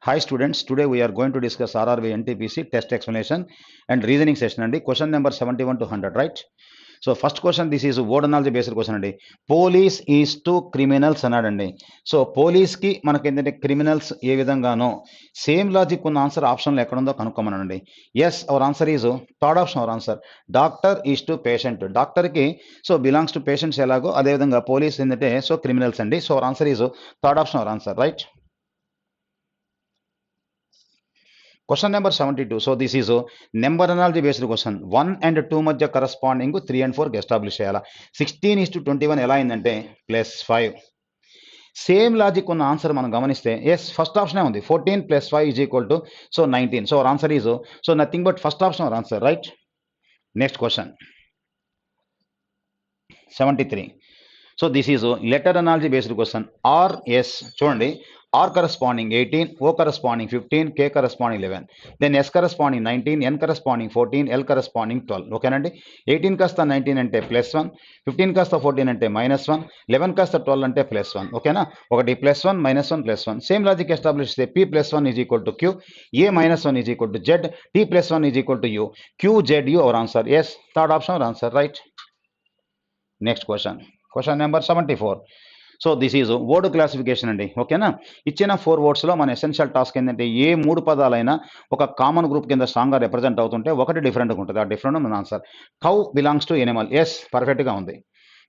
Hi students, today we are going to discuss RRB NTPC test explanation and reasoning session and question number 71 to 100, right? So first question, this is word knowledge based question అండి. Police is to criminals అన్నాడండి. So పోలీస్కి మనకి ఏంటంటే criminals ఏ విధంగానో same logic ఉన్న answer ఆప్షన్లో ఎక్కడ ఉందో కనుక్కోమనండి. Yes our answer is third option our answer. Doctor is to patient. డాక్టర్కి సో బిలాంగ్స్ టు పేషెంట్స్ ఎలాగో అదేవిధంగా పోలీస్ ఏంటంటే సో క్రిమినల్స్ అండి. So our answer is third option our answer, right? Question number 72. So this is a number analogy based question. 1 and 2 మధ్య corresponding 3 and 4 establish చేయాలా. 16:21 ఎలా అయిందంటే +5. Same logic ఉన్న answer మనం గమనిస్తే ఎస్ ఫస్ట్ ఆప్షనే ఉంది. 14 + 5 = so 19. So our answer is so nothing but first option our answer, right? Next question 73. So this is letter analogy based question. RS చూడండి, R corresponding 18, O corresponding 15, K corresponding 11, then S corresponding 19, N corresponding 14, L corresponding 12. ఓకేనండి. 18 కాస్త 19 అంటే +1, 15 కాస్త 14 అంటే -1, 11 కాస్త 12 అంటే +1. ఓకేనా? ఒకటి +1 -1 +1. సేమ్ లాజిక్ ఎస్టాబ్లిష్ చేస్తే P +1 = Q, A -1 = Z, T +1 = U, Q Z U our answer. Yes third option our answer, right? Next question, question number 74. So this is word classification అండి. ఓకేనా? ఇచ్చిన 4 వర్డ్స్లో మన ఎసెన్షియల్ టాస్క్ ఏంటంటే ఏ 3 పదాలైనా ఒక common group కింద స్ట్రాంగ్గా represent అవుతుంటే ఒకటి డిఫరెంట్గా ఉంటుంది. ఆ డిఫరెంట్ మన answer. Cow belongs to animal. Yes పర్ఫెక్ట్గా ఉంది.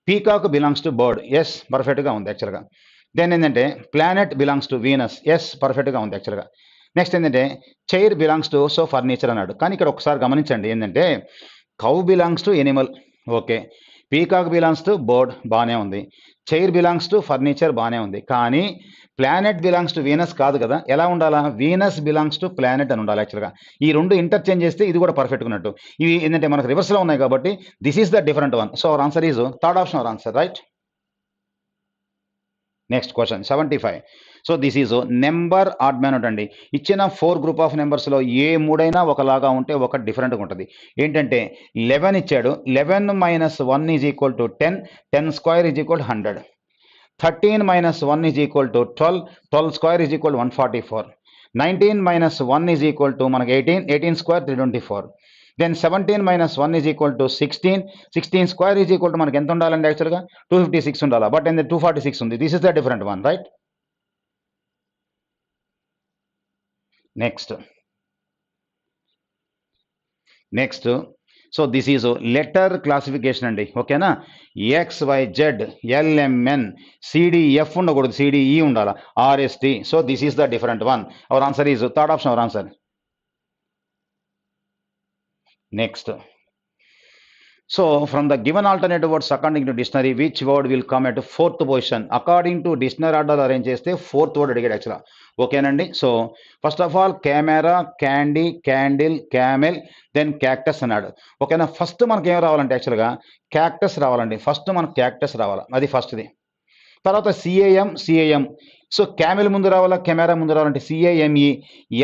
Peacock belongs to bird. Yes పర్ఫెక్ట్గా ఉంది యాక్చువల్గా. దెన్ ఏంటంటే planet belongs to Venus. Yes పర్ఫెక్ట్గా ఉంది యాక్చువల్గా. నెక్స్ట్ ఏంటంటే chair belongs to so furniture అన్నాడు. కానీ ఇక్కడ ఒకసారి గమనించండి, ఏంటంటే cow belongs to animal, okay. Peacock belongs to bird, బాగానే ఉంది. చైర్ బిలాంగ్స్ టు ఫర్నిచర్, బాగానే ఉంది. కానీ ప్లానెట్ బిలాంగ్స్ టు వీనస్ కాదు కదా. ఎలా ఉండాలా? వీనస్ బిలాంగ్స్ టు ప్లానెట్ అని ఉండాలి యాక్చువల్గా. ఈ రెండు ఇంటర్చేంజ్ చేస్తే ఇది కూడా పర్ఫెక్ట్గా ఉన్నట్టు. ఇవి ఏంటంటే మనకు రివర్స్లో ఉన్నాయి కాబట్టి this is the different one. So our answer is third option our answer, right? Next question 75. So this is number odd man అండి. ఇచ్చిన 4 గ్రూప్ ఆఫ్ నెంబర్స్లో ఏ 3 అయినా ఒకలాగా ఉంటే ఒకటి డిఫరెంట్గా ఉంటుంది. ఏంటంటే 11 ఇచ్చాడు. 11 - 1 = 10, 10² = 100. 13 - 1 = 12, 12² = 144. 19 - 1 మనకి 18, 18² 324. దెన్ 17 - 1 = 16, 16² మనకి ఎంత ఉండాలండి యాక్చువల్గా 256 ఉండాలా. బట్ ఏంది 246 ఉంది. This is the different one, right? Next so this is letter classification అండి. ఓకేనా? XYZ LMN CDF ఉండకూడదు, CDE ఉండాలా, RST. So this is the different one. Hour answer is third option our answer. Next, so from the given alternative words according to dictionary which word will come at 4th position? According to dictionary order arrange చేస్తే 4th word అడిగాడు యాక్చువల్గా. ఓకేనండి. So first of all camera, candy, candle, camel, then cactus అన్నాడు. ఓకేనా? First మనకి ఏం రావాలంటే యాక్చువల్గా క్యాక్టస్ రావాలండి. ఫస్ట్ మనకు క్యాక్టస్ రావాలి, అది ఫస్ట్ది. తర్వాత CAM. సో క్యామెల్ ముందు రావాలా, కెమెరా ముందు రావాలంటే CAME,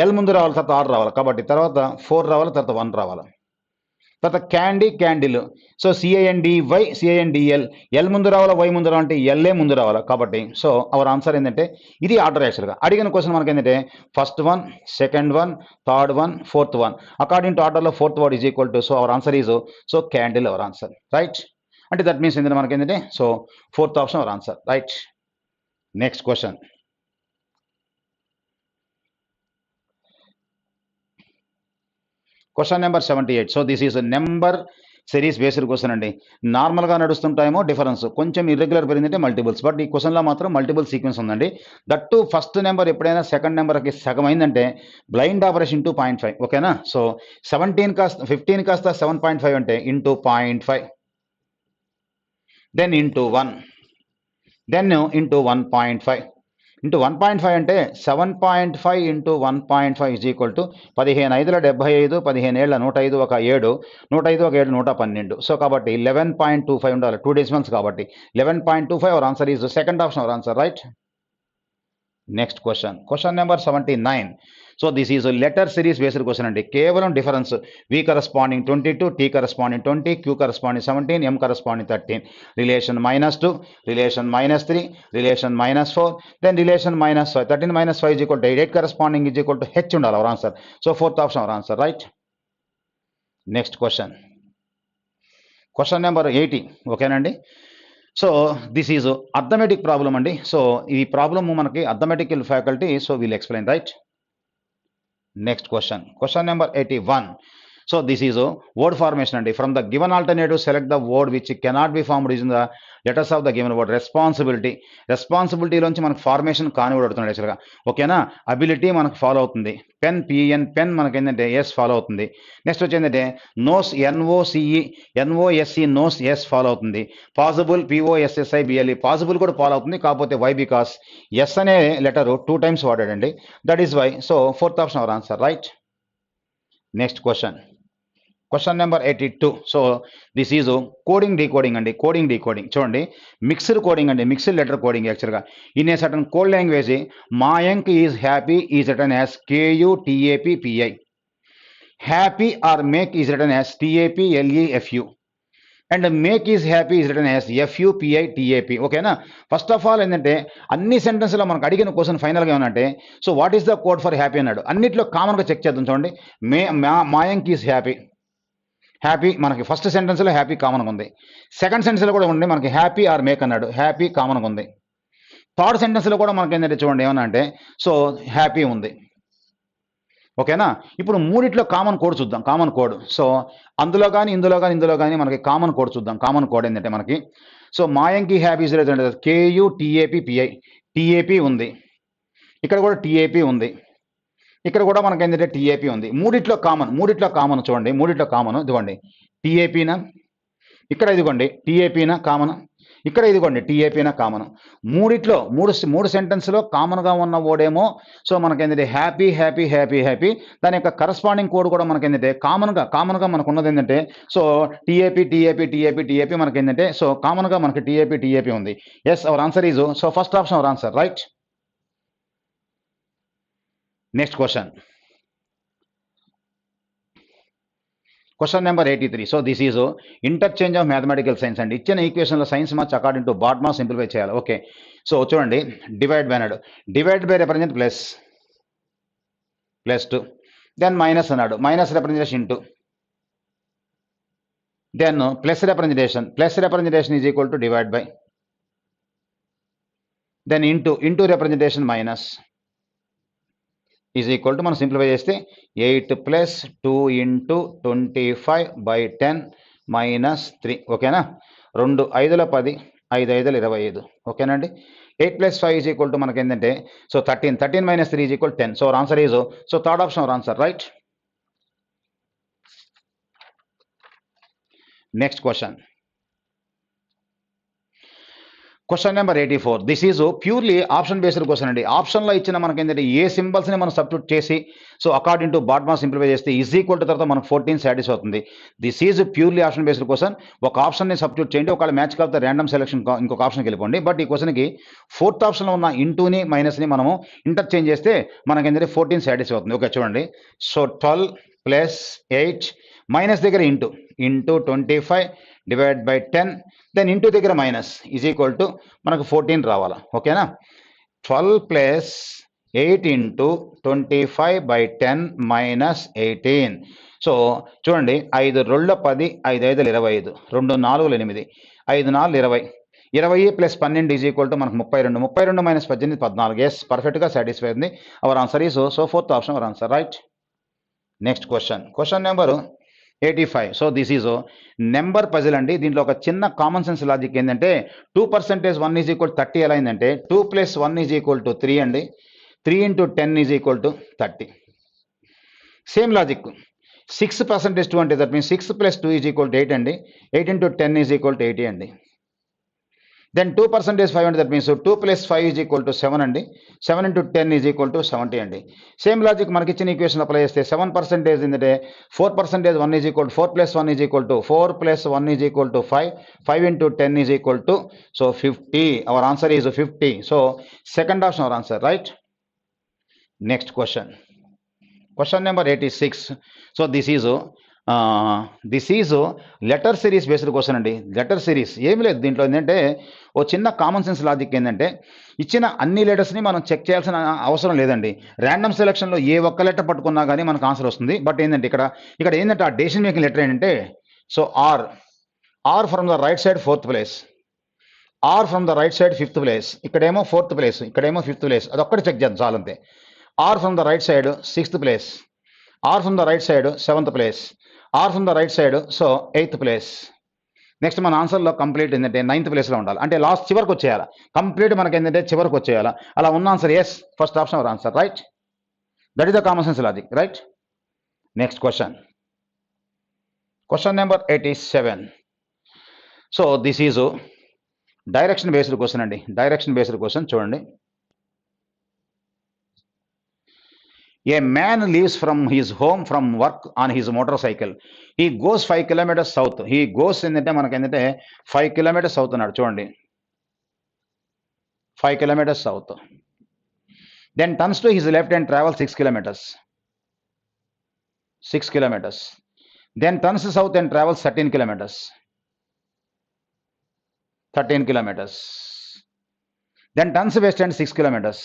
ఎల్ ముందు రావాలి, తర్వాత ఆర్ రావాలి. కాబట్టి తర్వాత 4 రావాలి, తర్వాత 1 రావాలి. తర్వాత candy, candle. So CANDY, L ముందు రావాలా, వై ముందు రావాలంటే ఎల్ఏ ముందు రావాలా. కాబట్టి సో అవర్ ఆన్సర్ ఏంటంటే ఇది ఆర్డర్ యాక్చువల్గా. అడిగిన క్వశ్చన్ మనకి ఏంటంటే first one, second one, third one, fourth one. According to ఆర్డర్లో 4th word is equal to so our answer is so candle hour answer, right? అంటే దట్ మీన్స్ ఏంటంటే మనకి ఏంటంటే so 4th option our answer, right? Next question, question number 78. So this is number series based question అండి. నార్మల్గా నడుస్తుంటాయేమో difference, కొంచెం irregular పెరిగిందంటే multiples. But ఈ క్వశ్చన్లో మాత్రం మల్టిపుల్ సీక్వెన్స్ ఉందండి. దట్టు ఫస్ట్ నెంబర్ ఎప్పుడైనా సెకండ్ నెంబర్కి సగం అయిందంటే బ్లైండ్ ఆపరేషన్ × 0.5. ఓకేనా? సో 15 కాస్త 7.5 అంటే × 0.5, దెన్ × 1, దెన్ × 1.5. × 1.5 అంటే 7.5 × 1.5 = 15 × 5 = 75, 15 ఏళ్ళ 105, 1 7, 105, 1 7 112. సో కాబట్టి 11.25 ఉండాలి, 2 డెసిమల్స్ కాబట్టి 11.25 our answer is second option our answer, right? Next question, question number 79. So this is letter series based question అండి. కేవలం difference V corresponding 22, T corresponding 20, Q corresponding 17, M corresponding 13, relation -2, relation -3, relation -4, then relation -5. 13 - 5 = 8. 8 corresponding = H ఉండాలి our answer. So fourth option our answer, right. Next question number 80. ఓకేనండి. So this is arithmetic problem అండి. So ఈ problem మనకి arithmetical faculty, so we'll explain, right. Next question number 81. So this is word formation అండి. From the given alternative select the word which cannot be formed using the letters of the given word. రెస్పాన్సిబిలిటీలోంచి మనకు formation కాని word అడుగుతున్నాడు యాక్చువల్గా. ఓకేనా. Ability మనకు follow అవుతుంది. Pen PN pen మనకి ఏంటంటే ఎస్ ఫాలో అవుతుంది. నెక్స్ట్ వచ్చి ఏంటంటే nose N O S E nose S follow అవుతుంది. పాసిబుల్ పిఓఎస్ఎస్ఐ బిఎల్ఈ పాసిబుల్ కూడా ఫాలో అవుతుంది. కాకపోతే వై బికాస్ ఎస్ అనే లెటర్ 2 times వాడాడండి. That is why. So fourth option our answer, right. Next question number 82. So this is coding decoding అండి. Coding decoding చూడండి. Mixed coding అండి. Mixed letter coding యాక్చువల్గా. In a certain code language Mayank is happy is return as KUTAPPI. Happy or make is return as TAPLEFU. And make is happy is return as FUPITAP. ఓకేనా. First of all ఏంటంటే అన్ని సెంటెన్స్లో మనకు అడిగిన question ఫైనల్గా ఏమనంటే so what is the code for happy అన్నాడు. అన్నిట్లో కామన్గా చెక్ చేద్దాం చూడండి. మాయంక్ ఈజ్ హ్యాపీ మనకి ఫస్ట్ సెంటెన్స్లో హ్యాపీ కామన్గా ఉంది. సెకండ్ సెంటెన్స్లో కూడా ఉంది మనకి హ్యాపీ ఆర్ మేక్ అన్నాడు. హ్యాపీ కామన్గా ఉంది. థర్డ్ సెంటెన్స్లో కూడా మనకి ఏంటంటే చూడండి ఏమన్నా అంటే సో హ్యాపీ ఉంది. ఓకేనా. ఇప్పుడు మూడిట్లో కామన్ కోడ్ చూద్దాం. కామన్ కోడ్ సో అందులో కానీ ఇందులో కానీ మనకి కామన్ కోడ్ చూద్దాం. కామన్ కోడ్ ఏంటంటే మనకి సో మాయంకి హ్యాపీ KUTAPPI. TAP ఉంది. ఇక్కడ కూడా TAP ఉంది. ఇక్కడ కూడా మనకి ఏంటంటే TAP ఉంది. మూడిట్లో కామన్ చూడండి. మూడిట్లో కామన్ ఇదిగోండి TAPనా, ఇక్కడ ఇదిగోండి TAPనా కామన్, ఇక్కడ ఇదిగోండి TAPనా కామన్. మూడిట్లో మూడు సెంటెన్స్లో కామన్గా ఉన్న ఓడేమో సో మనకి ఏంటంటే హ్యాపీ. దాని యొక్క కరస్పాండింగ్ కోడ్ కూడా మనకి ఏంటంటే కామన్గా మనకు ఉన్నది ఏంటంటే సో TAP మనకి ఏంటంటే సో కామన్గా మనకి TAP ఉంది. Yes our answer is so first option our answer, right. Next question number 83. So this is interchange of mathematical signs అండి. ఇచ్చిన ఈక్వేషన్లో సైన్స్ మార్చ్ అకార్డింగ్ టు బాట్మా సింప్లిఫై చేయాలి. ఓకే. సో చూడండి డివైడ్ బై అన్నాడు. Divide by represent +2, then minus అన్నాడు. Minus representation into, then plus representation is equal to divide by, then into representation minus is equal to మనం simplify చేస్తే 8 + 2 × 25/10 - 3. ఓకేనా. 2 5ల 10, 5 5ల 25. ఓకేనండి. 8 + 5 is equal to మనకి ఏంటంటే so 13. 13 - 3 is equal 10. So our answer is so third option our answer, right. Next question number 84. This is purely option based question అండి. ఆప్షన్లో ఇచ్చిన మనకి ఏంటంటే ఏ సింబల్స్ని మనం సబ్స్టిట్యూట్ చేసి so according to BODMAS simplify చేస్తే ఈజ్ ఈక్వల్ టు తర్వాత మనకు 14 సాటిస్ఫై అవుతుంది. This is purely option based question. ఒక ఆప్షన్ని సబ్స్టిట్యూట్ చేయండి. ఒకవేళ మ్యాచ్ కాకపోతే ర్యాండమ్ సెలెక్షన్ ఇంకొక ఆప్షన్కి వెళ్ళిపోండి. బట్ ఈ క్వశ్చన్కి ఫోర్త్ ఆప్షన్లో ఉన్న ఇంటూని మైనస్ని మనము ఇంటర్చేంజ్ చేస్తే మనకి ఏంటంటే 14 సాటిస్ఫై అవుతుంది. ఓకే చూడండి. సో 12 + 8 మైనస్ దగ్గర into 25 divide by 10, then into దగ్గర మైనస్ ఈజ్ ఈక్వల్ టు మనకు 14 రావాలా. ఓకేనా. 12 + 8 × 25/10 - 18. సో చూడండి 5 2 10, 5 5 25, 2 4 8, 5 4 20, 20 + 12 ఈజ్ ఈక్వల్ టు మనకు 32. 32 - 18 14. ఎస్ పర్ఫెక్ట్గా సాటిస్ఫై ఉంది. Hour answer is so fourth option our answer, right. Next question number 85. So this is number puzzle అండి. దీంట్లో ఒక చిన్న కామన్ సెన్స్ లాజిక్ ఏంటంటే 2% 1 ఈజ్ ఈక్వల్ 30 ఎలా అయిందంటే 2 + 1 ఈజ్ ఈక్వల్ టు 3 అండి. 3 × 10 is equal to 30. Same logic 6% 2 అంటే that means 6 + 2 is equal to 8 అండి. 8 × 10 ఈజ్ ఈక్వల్ టు 80 అండి. దెన్ 2% 5 అంటే that means 2 + 5 is equal to 7 అండి. 7 × 10 ఈజ్ ఈక్వల్ టు 70 అండి. సేమ్ లాజిక్ మనకి ఇచ్చిన ఈక్వేషన్ అప్లై చేస్తే 7% ఏంటంటే 4% 1 is equal to 4 + 1 is equal to 4 + 1 is equal to 5. 5 × 10 is equal to so 50. Hour answer is 50. So second option our answer, right. Next question number 86. So this is letter series based question అండి. Letter series ఏమి లేదు దీంట్లో. ఏంటంటే ఓ చిన్న common sense logic ఏంటంటే ఇచ్చిన అన్ని లెటర్స్ని మనం చెక్ చేయాల్సిన అవసరం లేదండి. ర్యాండమ్ సెలక్షన్లో ఏ ఒక్క లెటర్ పట్టుకున్నా కానీ మనకు ఆన్సర్ వస్తుంది. బట్ ఏంటంటే ఇక్కడ ఏంటంటే ఆ డెసిషన్ మేకింగ్ లెటర్ ఏంటంటే so or from the right side 4th place, or from the right side 5th place, ఇక్కడేమో 4th ప్లేస్, ఇక్కడేమో 5th ప్లేస్. అదొక్కటి చెక్ చేద్దాం చాలంతే. Or from the right side 6th place, or from the right side 7th place, or from the right side so 8th place. Next మన ఆన్సర్లో complete ఏంటంటే 9th ప్లేస్లో ఉండాలి. అంటే లాస్ట్ చివరికి వచ్చేయాలి. కంప్లీట్ మనకి ఏంటంటే చివరికి వచ్చేయాలి. అలా ఉన్న answer yes, first option our answer, right. That is the common sense logic, right. Next question number 87. So this is direction based question అండి. డైరెక్షన్ బేస్డ్ క్వశ్చన్ చూడండి. A man leaves from his home from work on his motor cycle. He goes 5 kilometers south. He goes ఏంటంటే మనకి ఏంటంటే 5 kilometers south అన్నాడు చూడండి. 5 kilometers south. Then turns to his left and travel 6 kilometers. 6 kilometers. Then turns south and travel 13 kilometers. 13 kilometers. Then turns west and 6 kilometers.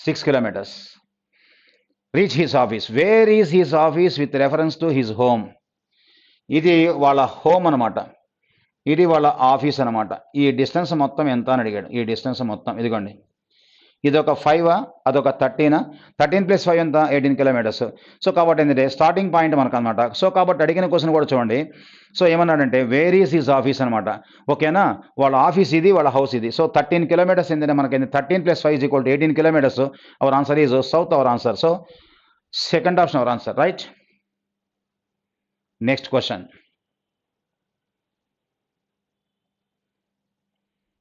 6 kilometers. Reach his office. Where is his office with reference to his home? ఇది వాళ్ళ home అనమాట, ఇది వాళ్ళ office అనమాట. ఈ distance మొత్తం ఎంత అని అడిగాడు. ఈ డిస్టెన్స్ మొత్తం ఇదిగోండి. ఇది ఒక 5, అదొక 13. 13 + 5 ఎంత 18 kilometers. సో కాబట్టి ఏంటంటే స్టార్టింగ్ పాయింట్ మనకు అనమాట. సో కాబట్టి అడిగిన క్వశ్చన్ కూడా చూడండి. సో ఏమన్నాడంటే వేర్ ఈస్ హిజ్ ఆఫీస్ అనమాట. ఓకేనా, వాళ్ళ ఆఫీస్ ఇది, వాళ్ళ హౌస్ ఇది. సో 13 kilometers ఏంటంటే మనకి 13 + 5 = 18 kilometers. Our answer is south our answer. So second option our answer, right. Next question.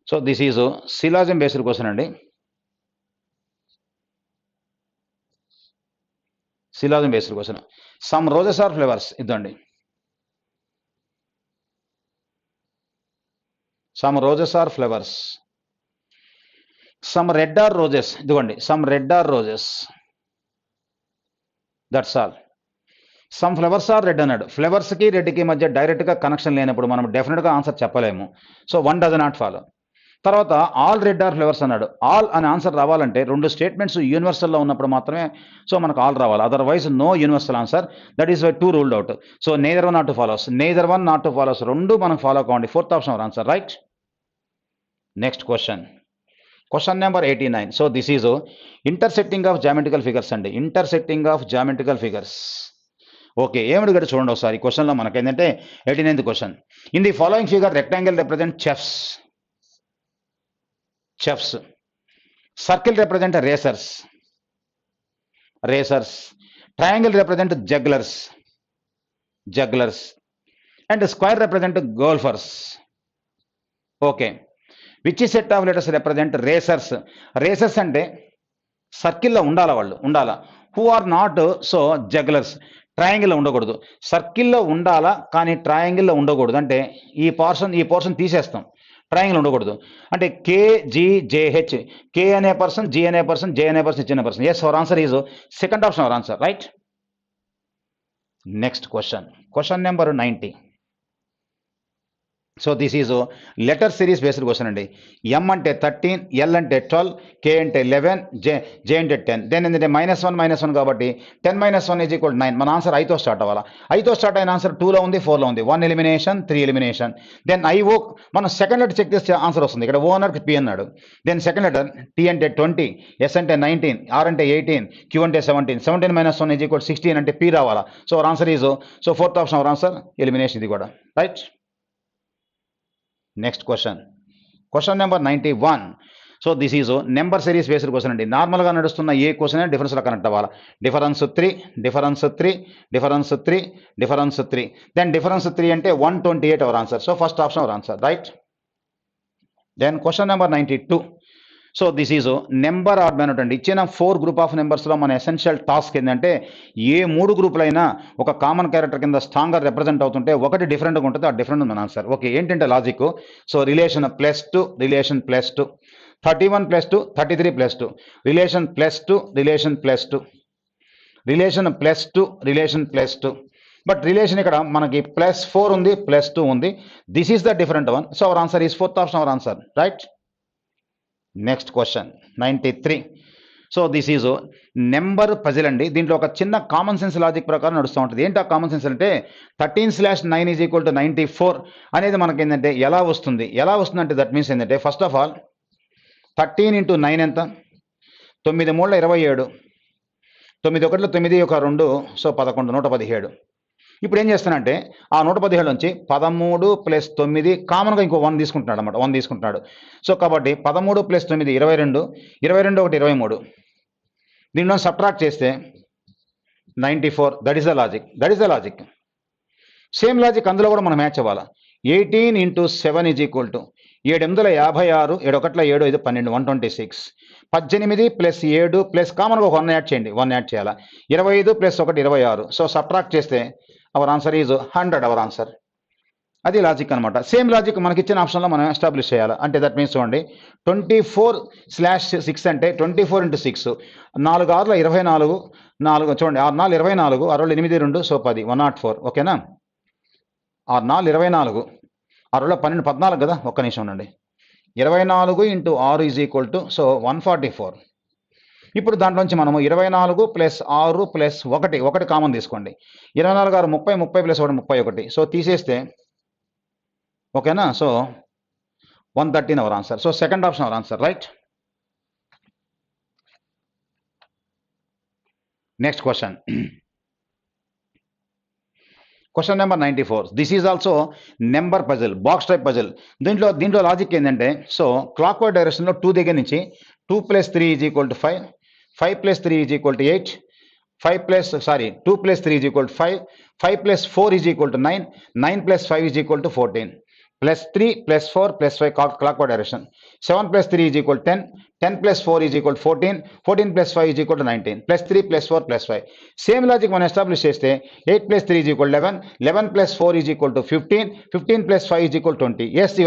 So this is syllogism based question అండి. Syllogism based question. Some roses are flowers. ఇద్దండి. Some roses are flowers. Some red are roses. ఇదిగోండి, some red are roses. That's all. Some flowers are red అన్నాడు. ఫ్లవర్స్కి రెడ్కి మధ్య డైరెక్ట్గా connection లేనప్పుడు మనం డెఫినెట్గా ఆన్సర్ చెప్పలేము. So 1 does not follow. తర్వాత ఆల్ రెడ్ ఆర్ ఫ్లవర్స్ అన్నాడు. ఆల్ అనే ఆన్సర్ రావాలంటే 2 స్టేట్మెంట్స్ యూనివర్సల్లో ఉన్నప్పుడు మాత్రమే సో మనకు ఆల్ రావాలి. Otherwise no universal answer. That is 2 ruled out. So neither one not two follows, neither one not two follows, 2 మనం follow కావండి. 4th option our answer, right. Next question number 89. So this is intersecting of geometrical figures అండి. Intersecting of geometrical figures. Okay, ఏమిటి ఇక్కడ చూడండి ఒకసారి. క్వశ్చన్లో మనకి ఏంటంటే 89th క్వశ్చన్. In the following figure rectangle represent chefs. Circle represent racers. Triangle represent jugglers, and square represent golfers. Okay, which set of letters represent racers? Racers అంటే సర్కిల్లో ఉండాలా. Who are not so jugglers. ట్రయాంగిల్లో ఉండకూడదు, సర్కిల్లో ఉండాలా కానీ ట్రయాంగిల్లో ఉండకూడదు. అంటే ఈ పోర్షన్ తీసేస్తాం, ట్రయాంగిల్ ఉండకూడదు. అంటే KGJH. కే అనే పర్సన్, జి అనే పర్సన్, జే అనే పర్సన్, ఇచ్చిన person. Yes, our answer is second option our answer, right. Next question number 90. So this is letter series based question అండి. M అంటే 13, L అంటే 12, K అంటే 11, J అంటే 10. Then ఏంటంటే -1 కాబట్టి 10 - 1 = 9. మన ఆన్సర్ ఐతో స్టార్ట్ అవ్వాలి. ఐతో స్టార్ట్ అయిన ఆన్సర్ 2లో ఉంది, 4లో ఉంది. 1 ఎలిమినేషన్, 3 ఎలిమినేషన్. దెన్ IO మనం సెకండ్ లెటర్ చెక్ చేస్తే ఆన్సర్ వస్తుంది. ఇక్కడ O అన్నాడు, P అన్నాడు. దెన్ సెకండ్ లెటర్ T అంటే 20, S అంటే 19, R అంటే 18, Q అంటే 17. 17 - 1 = 16 అంటే P రావాలా. So our answer is so 4th option our answer, elimination ఇది కూడా, right. Next question number 91. So this is number series based question అండి. నార్మల్గా నడుస్తున్న ఏ క్వశ్చన్ అయినా డిఫరెన్స్లో కనెక్ట్ అవ్వాలి. డిఫరెన్స్ 3, దెన్ డిఫరెన్స్ 3 అంటే 128 our answer. So first option our answer, right. Then question number 92. So this is number odd man అండి. ఇచ్చిన 4 గ్రూప్ ఆఫ్ నెంబర్స్లో మన ఎసెన్షియల్ టాస్క్ ఏంటంటే ఏ 3 గ్రూపులైనా ఒక కామన్ క్యారెక్టర్ కింద స్ట్రాంగ్గా రిప్రజెంట్ అవుతుంటే ఒకటి డిఫరెంట్గా ఉంటుంది, ఆ డిఫరెంట్ ఉంది మన ఆన్సర్. ఓకే, ఏంటంటే logic. So relation +2, relation +2. 31 plus 2, 33 plus 2. Relation plus 2, relation plus 2. Relation plus 2, relation plus 2. But relation ikkada manaki plus 4 undi, plus 2 undi. This is the different one. So our answer is fourth option our answer, right? Next question, 93. So this is number puzzle అండి. దీంట్లో ఒక చిన్న common sense logic ప్రకారం నడుస్తూ ఉంటుంది. ఏంటి ఆ common sense అంటే 13/9 ఈజ్ ఈక్వల్ టు 94 అనేది మనకి ఏంటంటే ఎలా వస్తుందంటే దట్ మీన్స్ ఏంటంటే ఫస్ట్ ఆఫ్ ఆల్ 13 into 9 ఎంత, 9 3 27, 9 1 9 1 2, సో 11 117. ఇప్పుడు ఏం చేస్తానంటే ఆ 117 నుంచి 13 + 9 కామన్గా ఇంకో 1 తీసుకుంటున్నాడు అనమాట, 1 తీసుకుంటున్నాడు. సో కాబట్టి 13 + 9 22, 22 1 23. దీనిలో సబ్ట్రాక్ట్ చేస్తే 94. That is the logic. Same logic అందులో కూడా మనం మ్యాచ్ అవ్వాలి. 18 into 7 is equal to 7 8 56, 7 1 7 5 12, 126. 18 + 7 plus కామన్గా ఒక 1 యాడ్ చేయండి, 1 యాడ్ చేయాలా. 25 + 1 26. సో సబ్ట్రాక్ట్ చేస్తే hour answer is 100. Our answer అది లాజిక్ అనమాట. సేమ్ లాజిక్ మనకి ఇచ్చిన ఆప్షన్లో మనం ఎస్టాబ్లిష్ చేయాలి. అంటే దట్ మీన్స్ చూడండి 24/6 అంటే 24 into 6, 4 6 24, 4 చూడండి 6 4 24, 6 8 2, సో 10 104. ఓకేనా, 6 4 24, 6 12 14 కదా. ఒక్క నిమిషం ఉండండి. 24 into 6 is equal to so 144. ఇప్పుడు దాంట్లోంచి మనము 24 + 6 + 1 కామన్ తీసుకోండి. 24 6 30, 30 + 1 31. సో తీసేస్తే ఓకేనా, so 113 hour answer. So second option our answer, right? Next question, question number 94. This is also number puzzle, box type puzzle. దీంట్లో లాజిక్ ఏంటంటే సో క్లాక్ వైజ్ డైరెక్షన్లో 2 దగ్గర నుంచి 2 + 3 is equal to 5, 5 + 3 is equal to 8, 2 + 3 is equal to 5, 5 + 4 is equal to 9, 9 + 5 is equal to 14, +3 + 4 + 5 clockwise direction. 7 + 3 is equal 10, 10 + 4 is equal 14, 14 + 5 is equal to 19, +3 + 4 + 5. Same logic మనం establish చేస్తే 8 + 3 is equal 11, 11 + 4 is equal to 15, 15 + 5 is equal 20. Yes,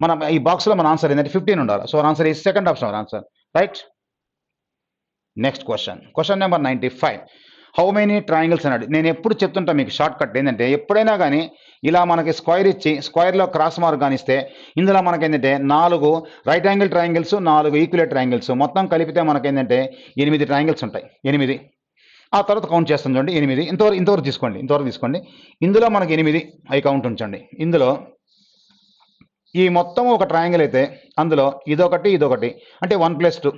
మన ఈ బాక్స్లో మన answer ఏంటంటే 15 ఉండాలి. So answer is second option our answer, right? Next question, question number 95. How many triangles అన్నాడు. నేను ఎప్పుడు చెప్తుంటా మీకు షార్ట్ కట్ ఏంటంటే ఎప్పుడైనా కానీ ఇలా మనకి స్క్వైర్ ఇచ్చి స్క్వైర్లో క్రాస్ మార్క్ కానిస్తే ఇందులో మనకేంటంటే 4 రైట్ యాంగిల్ ట్రయాంగిల్స్, 4 ఈక్వలేట్ ట్రయాంగిల్స్ మొత్తం కలిపితే మనకేంటంటే 8 ట్రయాంగిల్స్ ఉంటాయి. 8 ఆ తర్వాత కౌంట్ చేస్తాం చూడండి. 8 ఇంతవరకు తీసుకోండి. ఇందులో మనకి 8 అవి కౌంట్ ఉంచండి. ఇందులో ఈ మొత్తం ఒక ట్రయాంగిల్ అయితే అందులో ఇదొకటి అంటే 1 + 2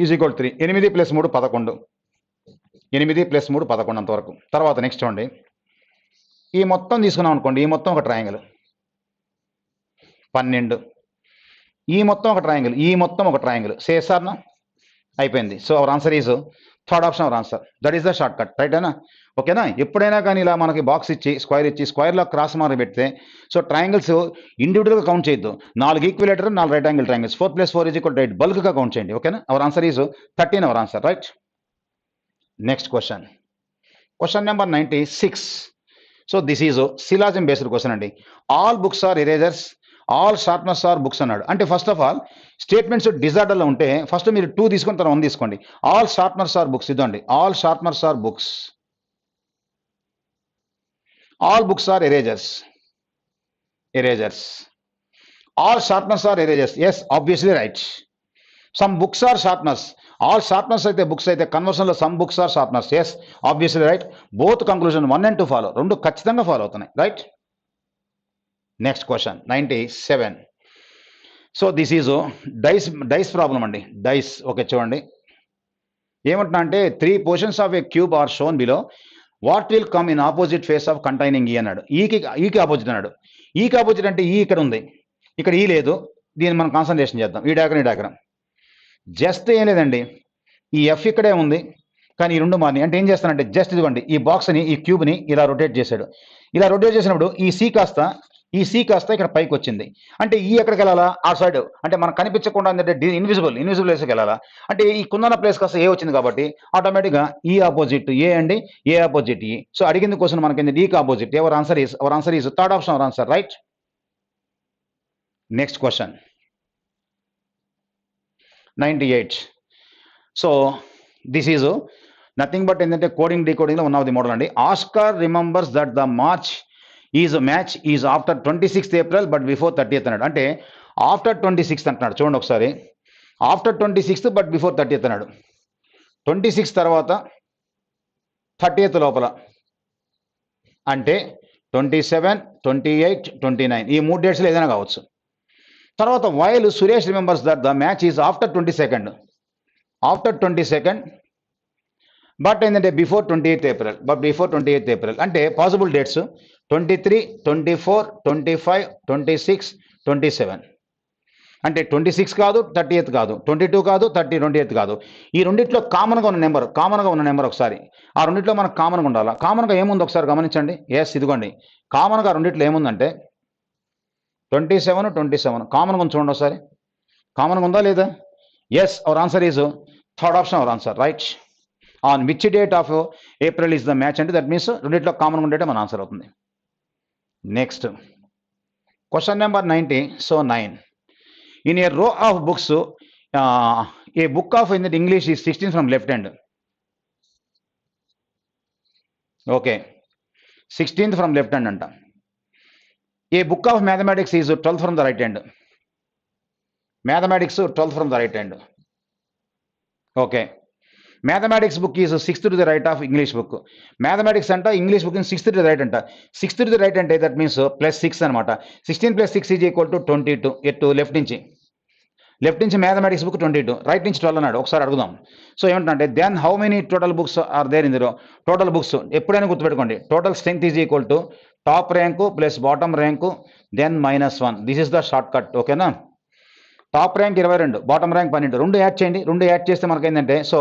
ఈజ్ ఈక్వల్ 3, 8 + 3 11, 8 + 3 11 అంతవరకు. తర్వాత నెక్స్ట్ చూడండి, ఈ మొత్తం తీసుకున్నాం అనుకోండి. ఈ మొత్తం ఒక ట్రయాంగిల్ 12, ఈ మొత్తం ఒక ట్రయాంగిల్ సేసార్నా అయిపోయింది. So our answer is third option our answer. That is the shortcut, right అయినా? ఓకేనా? ఎప్పుడైనా కానీ ఇలా మనకి బాక్స్ ఇచ్చి స్క్వైర్లో క్రాస్ మార్క్ పెడితే సో ట్రయాంగిల్స్ ఇండివిజువల్గా కౌంట్ చేయొద్దు. 4 equilateral, 4 right angle triangles, 4 + 4 is equal to 8 బల్క్గా కౌంట్ చేయండి. ఓకేనా? Our answer is 13 our answer, right? Next question, question number 96. So this is syllogism based question అండి. All books are erasers, all sharpeners are books అన్నాడు. అంటే first of all statements డిజార్డర్లో ఉంటే ఫస్ట్ మీరు 2 తీసుకుని తర్వాత 1 తీసుకోండి. ఆల్ షార్ప్నర్స్ ఆర్ బుక్స్, ఇదండి all sharpeners are books, all books are erasers, all sharpeners are erasers. Yes, obviously right. Some books are sharpeners, all sharpeners అయితే బుక్స్ అయితే కన్వర్షన్లో some books are sharpeners. Yes, obviously right. Both conclusion 1 and 2 follow, 2 ఖచ్చితంగా follow అవుతున్నాయి, right? Next question 97. So this is dice problem అండి. Dice okay చూడండి ఏమంటున్నా అంటే 3 portions of a cube are shown below, what will come in opposite face of containing E అన్నాడు. ఈకి opposite అన్నాడు. ఈకి ఆపోజిట్ అంటే ఈ ఇక్కడ ఉంది, ఇక్కడ ఈ లేదు. దీన్ని మనం కాన్సన్ట్రేషన్ చేద్దాం. ఈ డయాగ్రామ్ జస్ట్ ఏం లేదండి, ఈ ఎఫ్ ఇక్కడే ఉంది కానీ ఈ 2 మారినాయి. అంటే ఏం చేస్తానంటే జస్ట్ ఇదిగోండి ఈ బాక్స్ని, ఈ క్యూబ్ని ఇలా రొటేట్ చేశాడు. ఇలా రొటేట్ చేసినప్పుడు ఈ సి కాస్త ఇక్కడ పైకి వచ్చింది. అంటే ఈ ఎక్కడికి వెళ్ళాలా? ఆ సైడ్, అంటే మనకు కనిపించకుండా ఏంటంటే ఇన్విజిబుల్ ప్లేస్కి వెళ్ళాలా? అంటే ఈ కుందన ప్లేస్ కాస్త ఏ వచ్చింది కాబట్టి ఆటోమేటిక్గా ఈ ఆపోజిట్ ఏ అండి, ఏ ఆపోజిట్ ఈ. సో అడిగింది క్వశ్చన్ మనకి ఈకి ఆపోజిట్. Our answer is third option our answer, right? Next question, 98. So this is nothing but ఏంటంటే కోడింగ్ డీకోడింగ్లో వన్ ఆఫ్ ది మోడల్ అండి. Oscar remembers that the match is after 26th April but before 30th అన్నాడు. అంటే after 26th అంటున్నాడు. చూడండి ఒకసారి, after 26th but before 30th అన్నాడు. 26 తర్వాత 30th లోపల అంటే 27, 28, 29 ఈ 3 డేట్స్లో ఏదైనా కావచ్చు. తర్వాత while Suresh remembers that the match is after 22nd but ఏంటంటే బిఫోర్ 28th April అంటే పాసిబుల్ డేట్స్ 23, 24, 25, 26, 27. అంటే 26 కాదు, 30th కాదు, 22 కాదు, 28th కాదు. ఈ రెండిట్లో కామన్గా ఉన్న నెంబర్ ఒకసారి ఆ రెండిట్లో మనకు కామన్గా ఉండాలి. కామన్గా ఏముంది ఒకసారి గమనించండి. ఎస్, ఇదిగోండి కామన్గా రెండిట్లో ఏముందంటే 27 కామన్గా ఉంది. చూడండి ఒకసారి, కామన్గా ఉందా లేదా? Yes, our answer is third option our answer, right. On which date of April is the match అంటే దట్ మీన్స్ రెండిట్లో కామన్గా ఉండేటే మన ఆన్సర్ అవుతుంది. Next question number 90. So 9. In a row of books, a book of English is 16 from left hand. Okay, 16th from left hand anta. A book of mathematics is 12th from the right hand. Mathematics 12th from the right hand. Okay, mathematics book is 6th to the right of English book. Mathematics anta English book in 6th to the right anta. 6th to the right ante that means plus 6 anamata. 16 plus 6 is equal to 22. ఎటు left నుంచి mathematics book 22, right నుంచి 12 అన్నాడు. ఒకసారి అడుగుదాం. So ఏమంటే then how many total books are there in the row? Total books ఎప్పుడైనా గుర్తుపెట్టుకోండి, total strength is equal to top rank plus bottom rank then -1. This is the shortcut. ఓకేనా? Top rank 22, bottom rank 12, రెండు add చేయండి. రెండు add చేస్తే మనకి ఏంటంటే so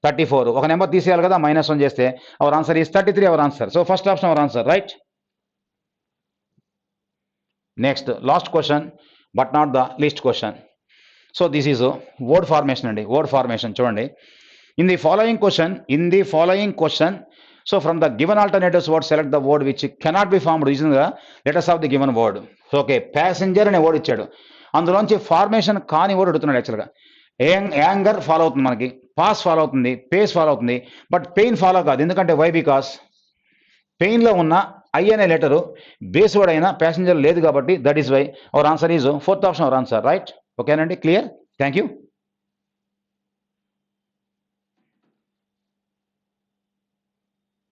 34. ఒక నెంబర్ తీసేయాలి కదా, -1 చేస్తే hour answer is 33 hour answer. So first option our answer, right. Next last question but not the least question. So this is word formation అండి. వర్డ్ ఫార్మేషన్ చూడండి. In the following question so from the given alternatives word select the word which cannot be formed using the letters of the given word. Okay, passenger అనే word ఇచ్చాడు, అందులోంచి formation కాని word అడుగుతున్నాడు. యాక్చువల్గా anger follow అవుతుంది, మనకి pass follow అవుతుంది, pace follow అవుతుంది, బట్ పెయిన్ ఫాలో కాదు. ఎందుకంటే వై? బికాస్ పెయిన్లో ఉన్న ఐ అనే లెటరు బేస్ వర్డ్ అయినా ప్యాసింజర్ లేదు కాబట్టి that is why our answer is fourth option our answer, right. ఓకేనండి, క్లియర్. Thank you.